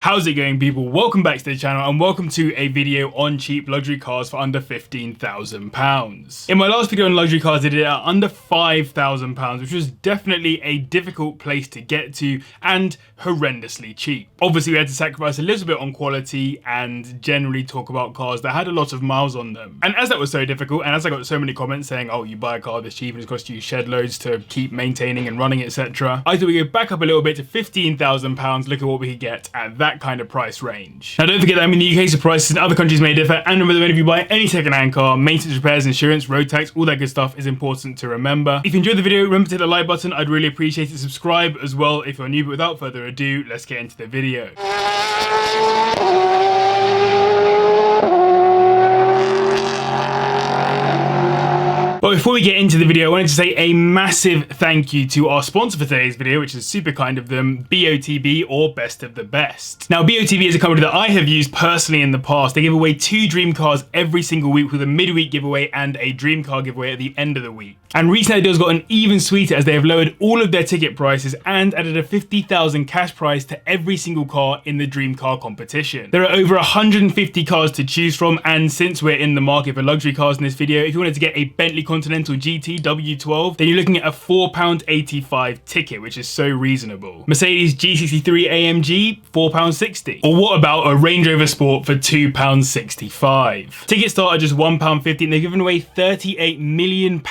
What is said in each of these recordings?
How's it going, people? Welcome back to the channel and welcome to a video on cheap luxury cars for under £15,000. In my last video on luxury cars, I did it at under £5,000, which was definitely a difficult place to get to and horrendously cheap. Obviously, we had to sacrifice a little bit on quality and generally talk about cars that had a lot of miles on them. And as that was so difficult, and as I got so many comments saying, oh, you buy a car this cheap and it's cost you shed loads to keep maintaining and running, etc., I thought we'd go back up a little bit to £15,000, look at what we could get at that kind of price range. Now, don't forget that I'm in the UK, so prices in other countries may differ, and remember that if you buy any second-hand car, maintenance, repairs, insurance, road tax, all that good stuff is important to remember. If you enjoyed the video, remember to hit the like button. I'd really appreciate it. Subscribe as well if you're new, but without further ado, let's get into the video. But before we get into the video, I wanted to say a massive thank you to our sponsor for today's video, which is super kind of them, BOTB, or Best of the Best. Now, BOTB is a company that I have used personally in the past. They give away 2 dream cars every single week with a midweek giveaway and a dream car giveaway at the end of the week. And recently, deals gotten even sweeter as they have lowered all of their ticket prices and added a $50,000 cash prize to every single car in the dream car competition. There are over 150 cars to choose from, and since we're in the market for luxury cars in this video, if you wanted to get a Bentley Continental GT W12, then you're looking at a £4.85 ticket, which is so reasonable. Mercedes G63 AMG, £4.60. Or what about a Range Rover Sport for £2.65? Tickets start at just £1.50, and they've given away £38 million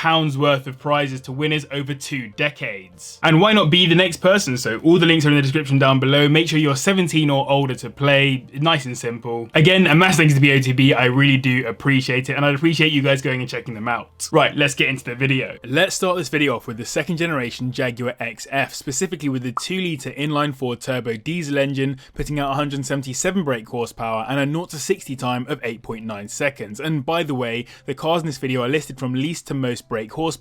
worth of prizes to winners over 2 decades. And why not be the next person? So all the links are in the description down below. Make sure you're 17 or older to play. Nice and simple. Again, a massive thanks to BOTB. I really do appreciate it, and I'd appreciate you guys going and checking them out. Right, let's get into the video. Let's start this video off with the second generation Jaguar XF, specifically with the 2-litre inline-4 turbo diesel engine, putting out 177 brake horsepower and a 0 to 60 time of 8.9 seconds. And by the way, the cars in this video are listed from least to most brake horsepower,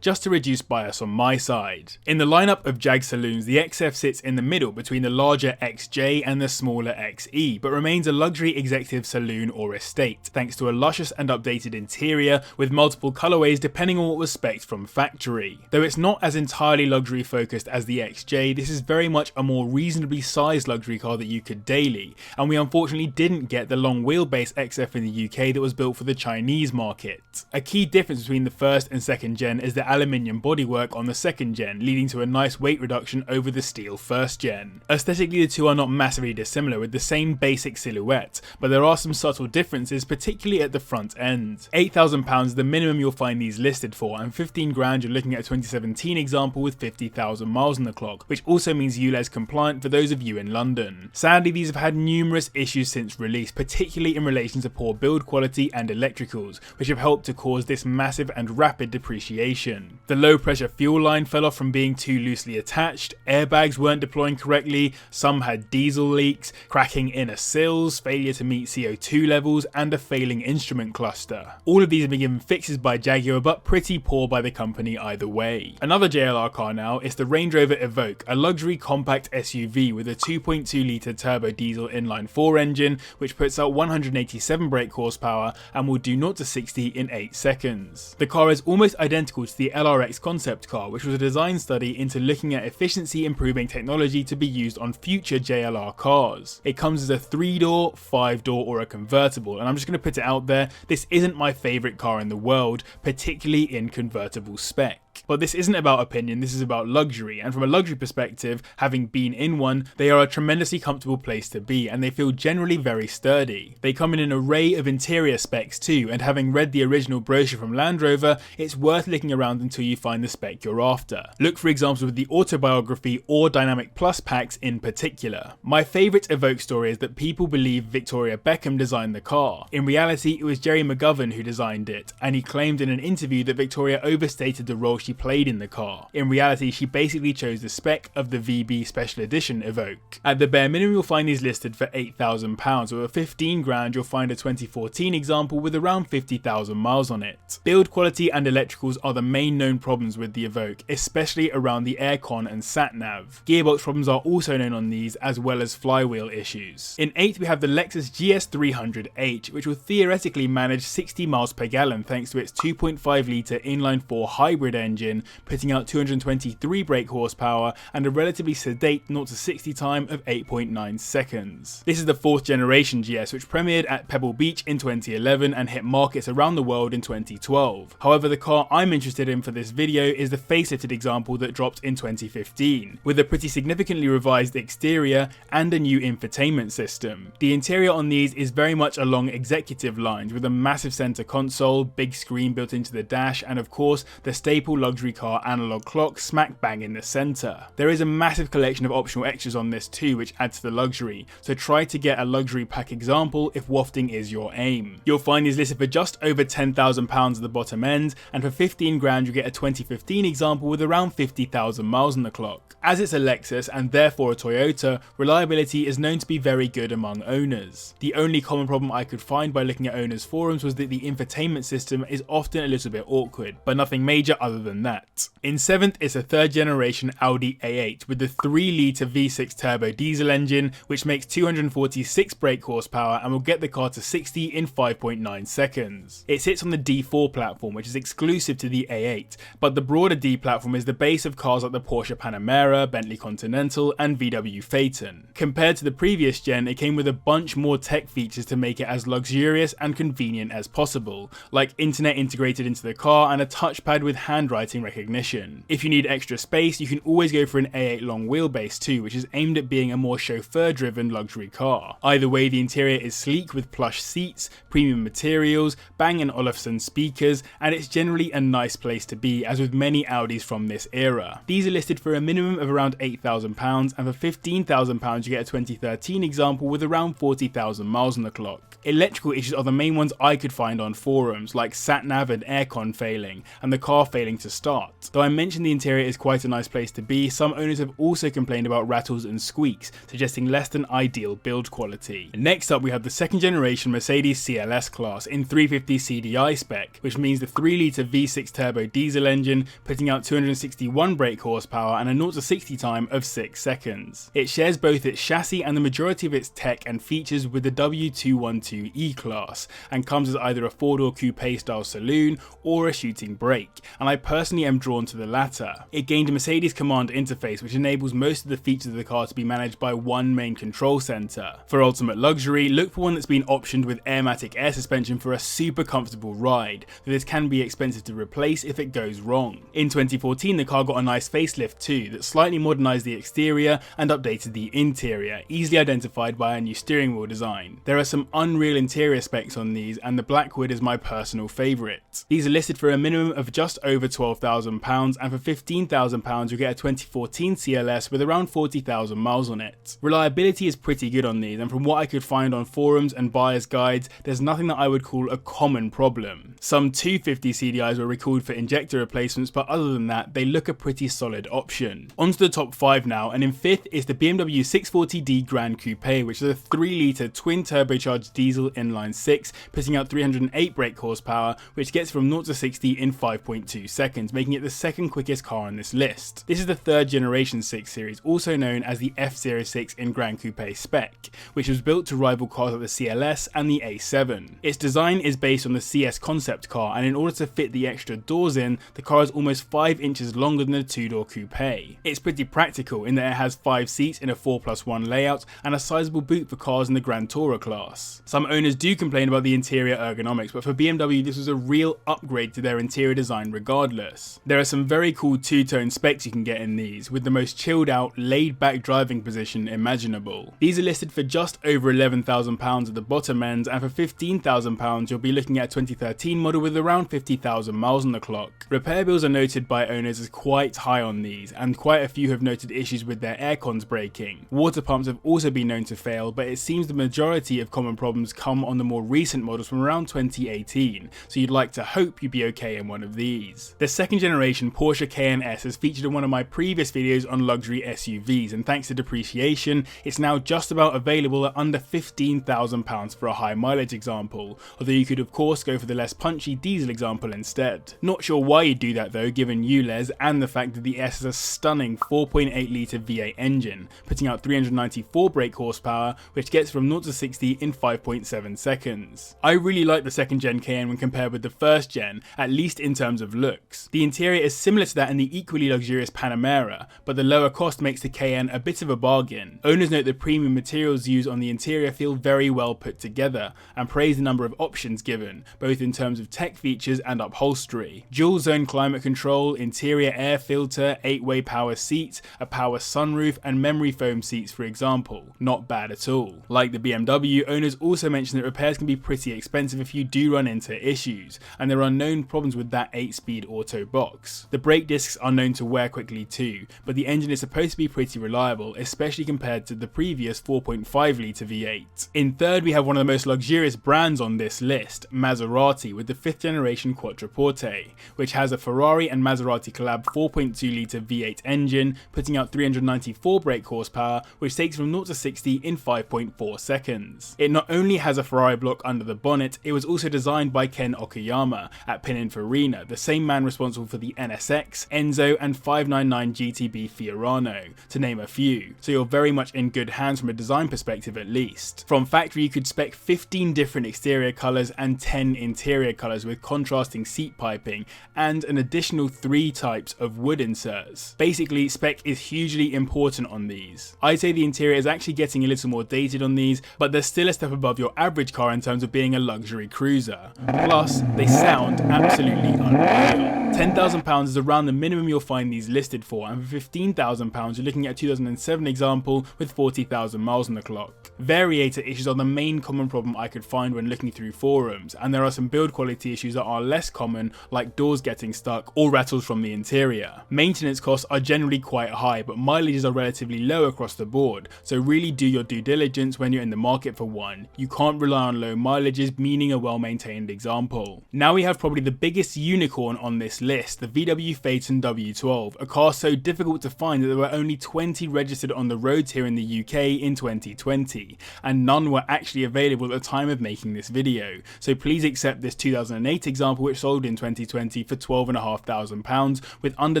just to reduce bias on my side. In the lineup of Jag saloons, the XF sits in the middle between the larger XJ and the smaller XE, but remains a luxury executive saloon or estate, thanks to a luscious and updated interior with multiple colorways depending on what was spec'd from factory. Though it's not as entirely luxury focused as the XJ, this is very much a more reasonably sized luxury car that you could daily, and we unfortunately didn't get the long wheelbase XF in the UK that was built for the Chinese market. A key difference between the first and second gen is the aluminium bodywork on the second gen, leading to a nice weight reduction over the steel first gen. Aesthetically, the two are not massively dissimilar with the same basic silhouette, but there are some subtle differences, particularly at the front end. £8,000 is the minimum you'll find these listed for, and 15 grand you're looking at a 2017 example with 50,000 miles on the clock, which also means ULEZ compliant for those of you in London. Sadly, these have had numerous issues since release, particularly in relation to poor build quality and electricals, which have helped to cause this massive and rapid depreciation. The low pressure fuel line fell off from being too loosely attached, airbags weren't deploying correctly, some had diesel leaks, cracking inner sills, failure to meet CO2 levels, and a failing instrument cluster. All of these have been given fixes by Jaguar, but pretty poor by the company either way. Another JLR car now is the Range Rover Evoque, a luxury compact SUV with a 2.2 litre turbo diesel inline-4 engine, which puts out 187 brake horsepower and will do 0 to 60 in 8 seconds. The car is almost identical to the LRX concept car, which was a design study into looking at efficiency improving technology to be used on future JLR cars. It comes as a 3-door, 5-door, or a convertible, and I'm just going to put it out there, this isn't my favourite car in the world, particularly in convertible spec. But this isn't about opinion, this is about luxury, and from a luxury perspective, having been in one, they are a tremendously comfortable place to be, and they feel generally very sturdy. They come in an array of interior specs too, and having read the original brochure from Land Rover, it's worth looking around until you find the spec you're after. Look for examples with the autobiography or Dynamic Plus packs in particular. My favourite Evoque story is that people believe Victoria Beckham designed the car. In reality, it was Jerry McGovern who designed it, and he claimed in an interview that Victoria overstated the role she played in the car. In reality, she basically chose the spec of the VB Special Edition Evoque. At the bare minimum, you'll find these listed for £8,000, or at 15 grand you'll find a 2014 example with around 50,000 miles on it. Build quality and electricals are the main known problems with the Evoque, especially around the aircon and sat-nav. Gearbox problems are also known on these, as well as flywheel issues. In 8th, we have the Lexus GS300h, which will theoretically manage 60 miles per gallon thanks to its 2.5 litre inline-4 hybrid engine engine, putting out 223 brake horsepower and a relatively sedate 0 to 60 time of 8.9 seconds. This is the 4th generation GS, which premiered at Pebble Beach in 2011 and hit markets around the world in 2012. However, the car I'm interested in for this video is the facelifted example that dropped in 2015, with a pretty significantly revised exterior and a new infotainment system. The interior on these is very much along executive lines, with a massive center console, big screen built into the dash, and of course the staple luxury car analog clock smack bang in the center. There is a massive collection of optional extras on this too, which add to the luxury, so try to get a luxury pack example if wafting is your aim. You'll find these listed for just over £10,000 at the bottom end, and for 15 grand you get a 2015 example with around 50,000 miles on the clock. As it's a Lexus and therefore a Toyota, reliability is known to be very good among owners. The only common problem I could find by looking at owners' forums was that the infotainment system is often a little bit awkward, but nothing major other than that. In 7th is a 3rd generation Audi A8 with the 3-litre V6 turbo diesel engine, which makes 246 brake horsepower and will get the car to 60 in 5.9 seconds. It sits on the D4 platform, which is exclusive to the A8, but the broader D platform is the base of cars like the Porsche Panamera, Bentley Continental and VW Phaeton. Compared to the previous gen, it came with a bunch more tech features to make it as luxurious and convenient as possible, like internet integrated into the car and a touchpad with handwriting recognition. If you need extra space, you can always go for an A8 long wheelbase too, which is aimed at being a more chauffeur-driven luxury car. Either way, the interior is sleek with plush seats, premium materials, Bang & Olufsen speakers, and it's generally a nice place to be, as with many Audis from this era. These are listed for a minimum of around £8,000, and for £15,000 you get a 2013 example with around 40,000 miles on the clock. Electrical issues are the main ones I could find on forums, like sat-nav and aircon failing, and the car failing to start. Though I mentioned the interior is quite a nice place to be, some owners have also complained about rattles and squeaks, suggesting less than ideal build quality. Next up we have the 2nd generation Mercedes CLS class in 350 CDI spec, which means the 3-litre V6 turbo diesel engine, putting out 261 brake horsepower and a 0 to 60 time of 6 seconds. It shares both its chassis and the majority of its tech and features with the W212 E-Class, and comes as either a 4-door coupe style saloon or a shooting brake, and I personally am drawn to the latter. It gained a Mercedes Command interface, which enables most of the features of the car to be managed by one main control center. For ultimate luxury, look for one that's been optioned with Airmatic air suspension for a super comfortable ride, though this can be expensive to replace if it goes wrong. In 2014 the car got a nice facelift too, that slightly modernised the exterior and updated the interior, easily identified by a new steering wheel design. There are some unreal interior specs on these, and the black hood is my personal favourite. These are listed for a minimum of just over £12,000, and for £15,000 you'll get a 2014 CLS with around 40,000 miles on it. Reliability is pretty good on these, and from what I could find on forums and buyer's guides, there's nothing that I would call a common problem. Some 250 CDIs were recalled for injector replacements, but other than that, they look a pretty solid option. Onto the top 5 now, and in 5th is the BMW 640D Grand Coupe, which is a 3-litre twin turbocharged diesel inline 6, putting out 308 brake horsepower, which gets from 0 to 60 in 5.2 seconds, making it the 2nd quickest car on this list. This is the 3rd generation 6 Series, also known as the F06 in Grand Coupe spec, which was built to rival cars like the CLS and the A7. Its design is based on the CS concept car, and in order to fit the extra doors in, the car is almost 5 inches longer than a 2-door coupe. It's pretty practical in that it has 5 seats in a 4+1 layout and a sizable boot for cars in the Grand Tourer class. Some owners do complain about the interior ergonomics, but for BMW this was a real upgrade to their interior design regardless. There are some very cool two-tone specs you can get in these, with the most chilled out, laid back driving position imaginable. These are listed for just over £11,000 at the bottom end, and for £15,000 you'll be looking at a 2013 model with around 50,000 miles on the clock. Repair bills are noted by owners as quite high on these, and quite a few have noted issues with their aircons breaking. Water pumps have also been known to fail, but it seems the majority of common problems come on the more recent models from around 2018, so you'd like to hope you'd be okay in one of these. The 2nd generation Porsche Cayenne S is featured in one of my previous videos on luxury SUVs, and thanks to depreciation, it's now just about available at under £15,000 for a high mileage example, although you could of course go for the less punchy diesel example instead. Not sure why you'd do that though, given ULEZ and the fact that the S is a stunning 4.8 litre V8 engine, putting out 394 brake horsepower, which gets from 0 to 60 in 5.7 seconds. I really like the 2nd gen Cayenne when compared with the 1st gen, at least in terms of looks. looks. The interior is similar to that in the equally luxurious Panamera, but the lower cost makes the Cayenne a bit of a bargain. Owners note the premium materials used on the interior feel very well put together, and praise the number of options given, both in terms of tech features and upholstery. Dual zone climate control, interior air filter, 8-way power seats, a power sunroof, and memory foam seats for example. Not bad at all. Like the BMW, owners also mention that repairs can be pretty expensive if you do run into issues, and there are known problems with that 8-speed auto box. The brake discs are known to wear quickly too, but the engine is supposed to be pretty reliable, especially compared to the previous 4.5 litre V8. In third, we have one of the most luxurious brands on this list, Maserati, with the 5th generation Quattroporte, which has a Ferrari and Maserati collab 4.2 litre V8 engine, putting out 394 brake horsepower, which takes from 0 to 60 in 5.4 seconds. It not only has a Ferrari block under the bonnet, it was also designed by Ken Okayama at Pininfarina, the same man responsible for the NSX, Enzo, and 599 GTB Fiorano, to name a few, so you're very much in good hands from a design perspective at least. From factory you could spec 15 different exterior colours and 10 interior colours with contrasting seat piping, and an additional 3 types of wood inserts. Basically, spec is hugely important on these. I'd say the interior is actually getting a little more dated on these, but they're still a step above your average car in terms of being a luxury cruiser. Plus, they sound absolutely unreal. £10,000 is around the minimum you'll find these listed for, and for £15,000 you're looking at a 2007 example with 40,000 miles on the clock. Variator issues are the main common problem I could find when looking through forums, and there are some build quality issues that are less common, like doors getting stuck or rattles from the interior. Maintenance costs are generally quite high, but mileages are relatively low across the board, so really do your due diligence when you're in the market for one. You can't rely on low mileages, meaning a well-maintained example. Now we have probably the biggest unicorn on this list, the VW Phaeton W12, a car so difficult to find that there were only 20 registered on the roads here in the UK in 2020, and none were actually available at the time of making this video, so please accept this 2008 example which sold in 2020 for £12,500 with under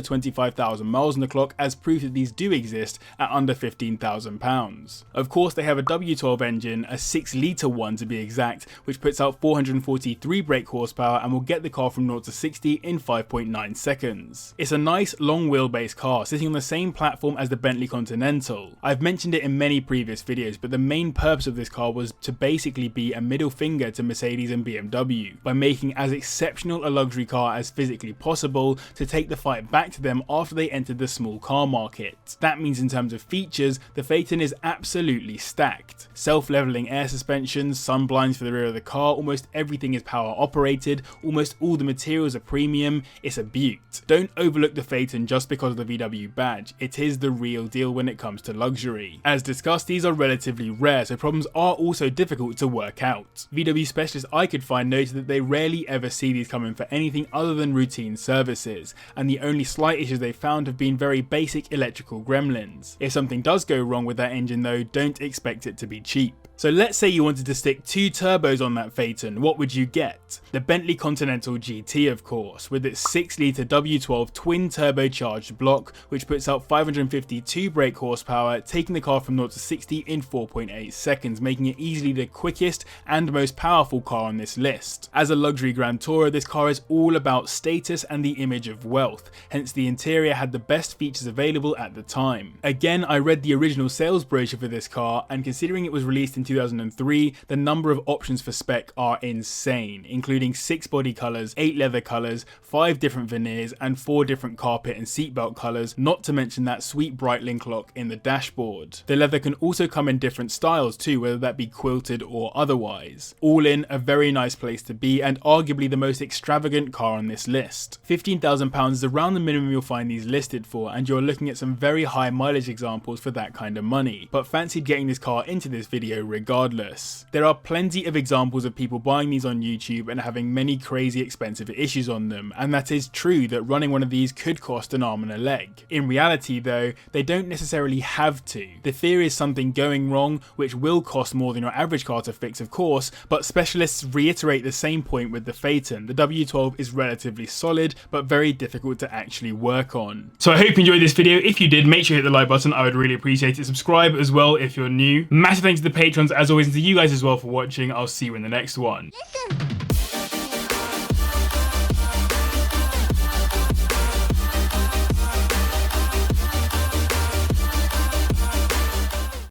25,000 miles on the clock as proof that these do exist at under £15,000. Of course they have a W12 engine, a 6 litre one to be exact, which puts out 443 brake horsepower and will get the car from 0 to 60 in 5.9 seconds. It's a nice long wheelbase car sitting on the same platform as the Bentley Continental. I've mentioned it in many previous videos, but the main purpose of this car was to basically be a middle finger to Mercedes and BMW by making as exceptional a luxury car as physically possible to take the fight back to them after they entered the small car market. That means in terms of features, the Phaeton is absolutely stacked. Self-leveling air suspensions, sun blinds for the rear of the car, almost everything is power operated, almost all the materials are premium, it's a beaut. Don't overlook the Phaeton just because of the VW badge, it is the real deal when it comes to luxury. As discussed, these are relatively rare, so problems are also difficult to work out. VW specialists I could find noted that they rarely ever see these coming for anything other than routine services, and the only slight issues they found have been very basic electrical gremlins. If something does go wrong with that engine though, don't expect it to be cheap. So let's say you wanted to stick 2 turbos on that Phaeton, what would you get? The Bentley Continental GT of course, with its 6 litre W12 twin turbocharged block, which puts out 552 brake horsepower, taking the car from 0 to 60 in 4.8 seconds, making it easily the quickest and most powerful car on this list. As a luxury Grand Tourer, this car is all about status and the image of wealth, hence the interior had the best features available at the time. Again, I read the original sales brochure for this car, and considering it was released in 2003, the number of options for spec are insane, including 6 body colours, 8 leather colours, 5 different veneers, and 4 different carpet and seatbelt colours, not to mention that sweet Breitling clock in the dashboard. The leather can also come in different styles too, whether that be quilted or otherwise. All in, a very nice place to be, and arguably the most extravagant car on this list. £15,000 is around the minimum you'll find these listed for, and you're looking at some very high mileage examples for that kind of money, but fancied getting this car into this video regardless. There are plenty of examples of people buying these on YouTube and having many crazy expensive issues on them, and that is true that running one of these could cost an arm and a leg. In reality though, they don't necessarily have to. The fear is something going wrong, which will cost more than your average car to fix of course, but specialists reiterate the same point with the Phaeton. The W12 is relatively solid, but very difficult to actually work on. So I hope you enjoyed this video. If you did, make sure you hit the like button, I would really appreciate it. Subscribe as well if you're new. Massive thanks to the patrons as always, and to you guys as well for watching. I'll see you in the next one.